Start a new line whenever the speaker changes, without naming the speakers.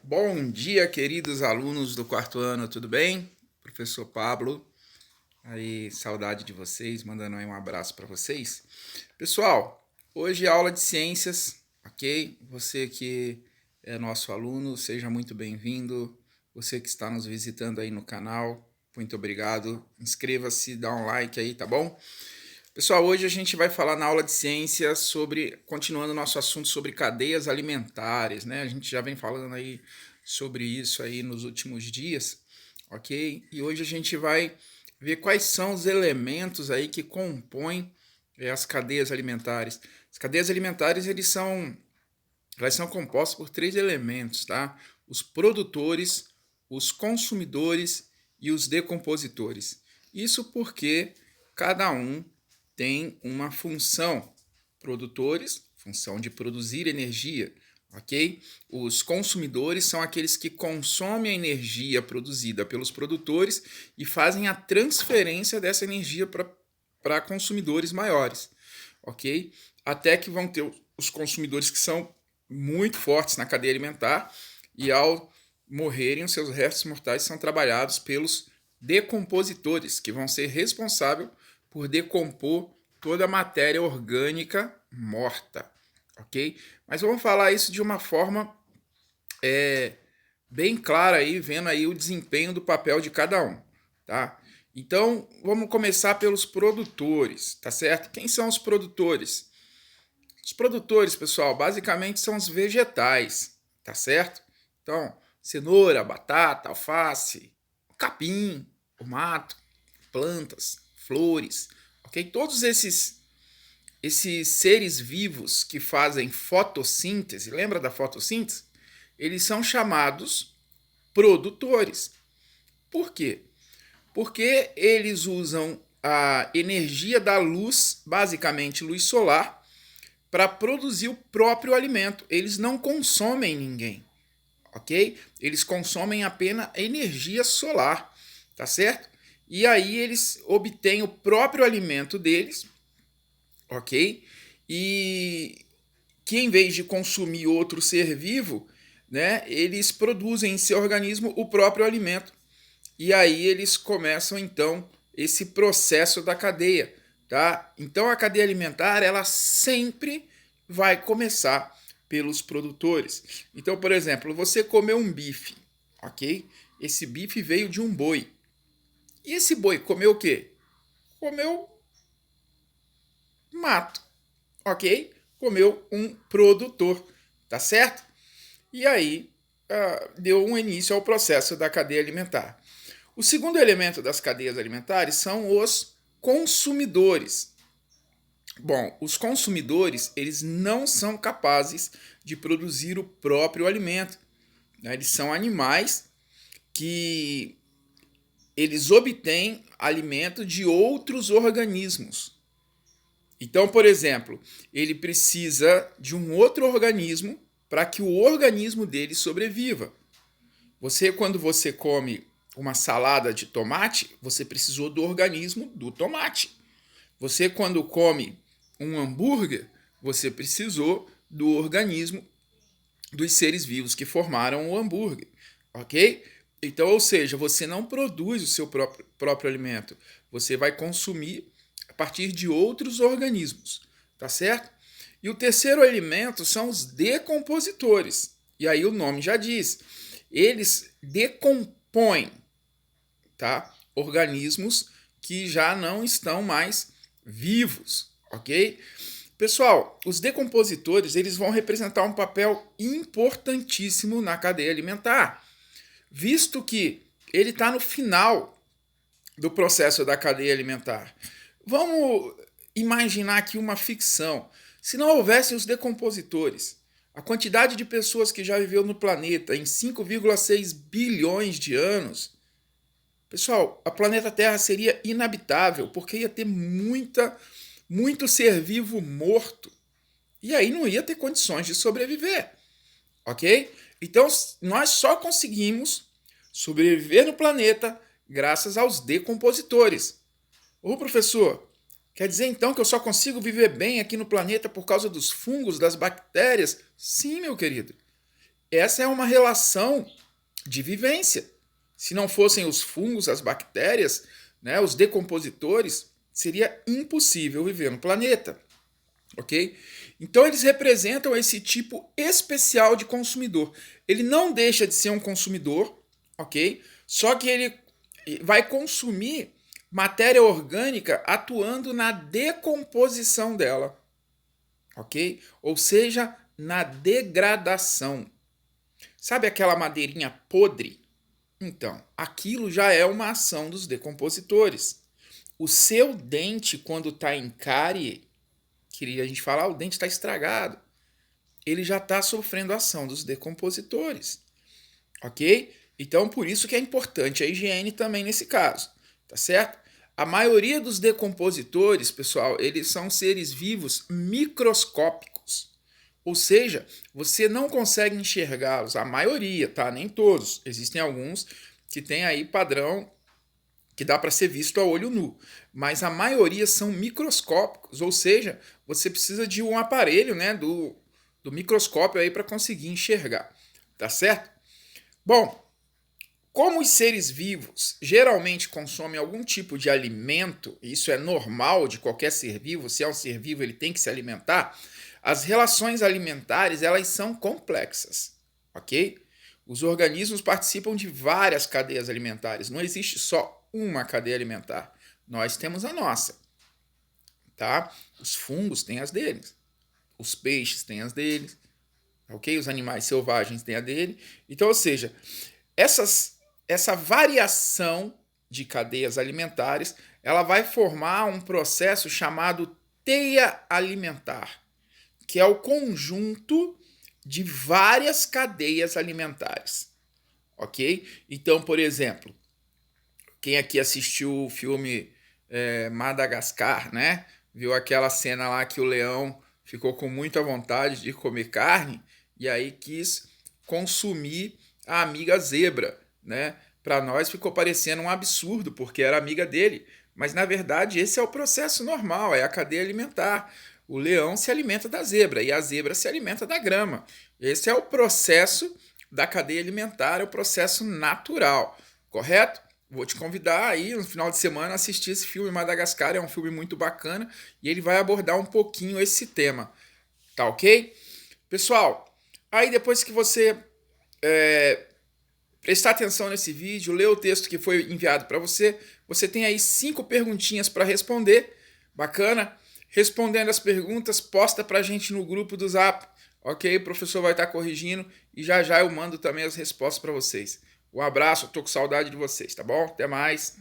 Bom dia, queridos alunos do quarto ano, tudo bem? Professor Pablo, aí saudade de vocês, mandando aí um abraço para vocês. Pessoal, hoje é aula de ciências, ok? Você que é nosso aluno, seja muito bem-vindo. Você que está nos visitando aí no canal, muito obrigado. Inscreva-se, dá um like aí, tá bom? Pessoal, hoje a gente vai falar na aula de ciências continuando nosso assunto sobre cadeias alimentares, né? A gente já vem falando aí sobre isso aí nos últimos dias, ok? E hoje a gente vai ver quais são os elementos aí que compõem as cadeias alimentares. As cadeias alimentares, elas são compostas por três elementos, tá? Os produtores, os consumidores e os decompositores. Isso porque cada um tem uma função. Produtores, função de produzir energia, ok? Os consumidores são aqueles que consomem a energia produzida pelos produtores e fazem a transferência dessa energia para consumidores maiores, ok? Até que vão ter os consumidores que são muito fortes na cadeia alimentar e ao morrerem, os seus restos mortais são trabalhados pelos decompositores, que vão ser responsáveis por decompor toda a matéria orgânica morta, ok? Mas vamos falar isso de uma forma bem clara aí, vendo aí o desempenho do papel de cada um, tá? Então, vamos começar pelos produtores, tá certo? Quem são os produtores? Os produtores, pessoal, basicamente são os vegetais, tá certo? Então, cenoura, batata, alface, o capim, o mato, plantas, flores, ok? Todos esses seres vivos que fazem fotossíntese, lembra da fotossíntese? Eles são chamados produtores. Por quê? Porque eles usam a energia da luz, basicamente luz solar, para produzir o próprio alimento. Eles não consomem ninguém, ok? Eles consomem apenas energia solar, tá certo? E aí eles obtêm o próprio alimento deles, ok? E que em vez de consumir outro ser vivo, né, eles produzem em seu organismo o próprio alimento. E aí eles começam então esse processo da cadeia, tá? Então a cadeia alimentar, ela sempre vai começar pelos produtores. Então, por exemplo, você comeu um bife, ok? Esse bife veio de um boi. E esse boi comeu o quê? Comeu mato, ok? Comeu um produtor, tá certo? E aí deu um início ao processo da cadeia alimentar. O segundo elemento das cadeias alimentares são os consumidores. Bom, os consumidores, eles não são capazes de produzir o próprio alimento, né? Eles são animais que eles obtêm alimento de outros organismos. Então, por exemplo, ele precisa de um outro organismo para que o organismo dele sobreviva. Quando você come uma salada de tomate, você precisou do organismo do tomate. Você, quando come um hambúrguer, você precisou do organismo dos seres vivos que formaram o hambúrguer, ok? Então, ou seja, você não produz o seu próprio alimento, você vai consumir a partir de outros organismos, tá certo? E o terceiro elemento são os decompositores. E aí o nome já diz, eles decompõem, tá? Organismos que já não estão mais vivos, ok? Pessoal, os decompositores, eles vão representar um papel importantíssimo na cadeia alimentar, visto que ele está no final do processo da cadeia alimentar. Vamos imaginar aqui uma ficção. Se não houvessem os decompositores, a quantidade de pessoas que já viveu no planeta em 5,6 bilhões de anos, pessoal, a planeta Terra seria inabitável, porque ia ter muito ser vivo morto. E aí não ia ter condições de sobreviver, ok? Então, nós só conseguimos sobreviver no planeta graças aos decompositores. Ô, professor, quer dizer então que eu só consigo viver bem aqui no planeta por causa dos fungos, das bactérias? Sim, meu querido. essa é uma relação de vivência. Se não fossem os fungos, as bactérias, né, os decompositores, seria impossível viver no planeta, ok? Então eles representam esse tipo especial de consumidor. Ele não deixa de ser um consumidor, ok? Só que ele vai consumir matéria orgânica atuando na decomposição dela, ok? Ou seja, na degradação. Sabe aquela madeirinha podre? Então, aquilo já é uma ação dos decompositores. O seu dente, quando está em cárie, que a gente fala, o dente está estragado, ele já está sofrendo a ação dos decompositores, ok? Então, por isso que é importante a higiene também nesse caso, tá certo? A maioria dos decompositores, pessoal, eles são seres vivos microscópicos. Ou seja, você não consegue enxergá-los, a maioria, tá? Nem todos. Existem alguns que têm aí padrão que dá para ser visto a olho nu, mas a maioria são microscópicos, ou seja, você precisa de um aparelho, né, do microscópio aí para conseguir enxergar, tá certo? Bom, como os seres vivos geralmente consomem algum tipo de alimento, e isso é normal de qualquer ser vivo, se é um ser vivo ele tem que se alimentar, as relações alimentares elas são complexas, ok? Os organismos participam de várias cadeias alimentares, não existe só uma cadeia alimentar. Nós temos a nossa, tá? Os fungos têm as deles, os peixes têm as deles, ok? Os animais selvagens têm a dele. Então, ou seja, essa variação de cadeias alimentares, ela vai formar um processo chamado teia alimentar, que é o conjunto de várias cadeias alimentares, ok? Então, por exemplo, quem aqui assistiu o filme Madagascar, né? Viu aquela cena lá que o leão ficou com muita vontade de comer carne e aí quis consumir a amiga zebra, né? Para nós ficou parecendo um absurdo porque era amiga dele, mas na verdade esse é o processo normal, é a cadeia alimentar. O leão se alimenta da zebra e a zebra se alimenta da grama. Esse é o processo da cadeia alimentar, é o processo natural, correto? Vou te convidar aí no final de semana a assistir esse filme Madagascar, é um filme muito bacana e ele vai abordar um pouquinho esse tema, tá ok? Pessoal, aí depois que você prestar atenção nesse vídeo, ler o texto que foi enviado para você, você tem aí 5 perguntinhas para responder, bacana? Respondendo as perguntas, posta pra gente no grupo do Zap, ok? O professor vai estar corrigindo e já já eu mando também as respostas para vocês. Um abraço, eu tô com saudade de vocês, tá bom? Até mais.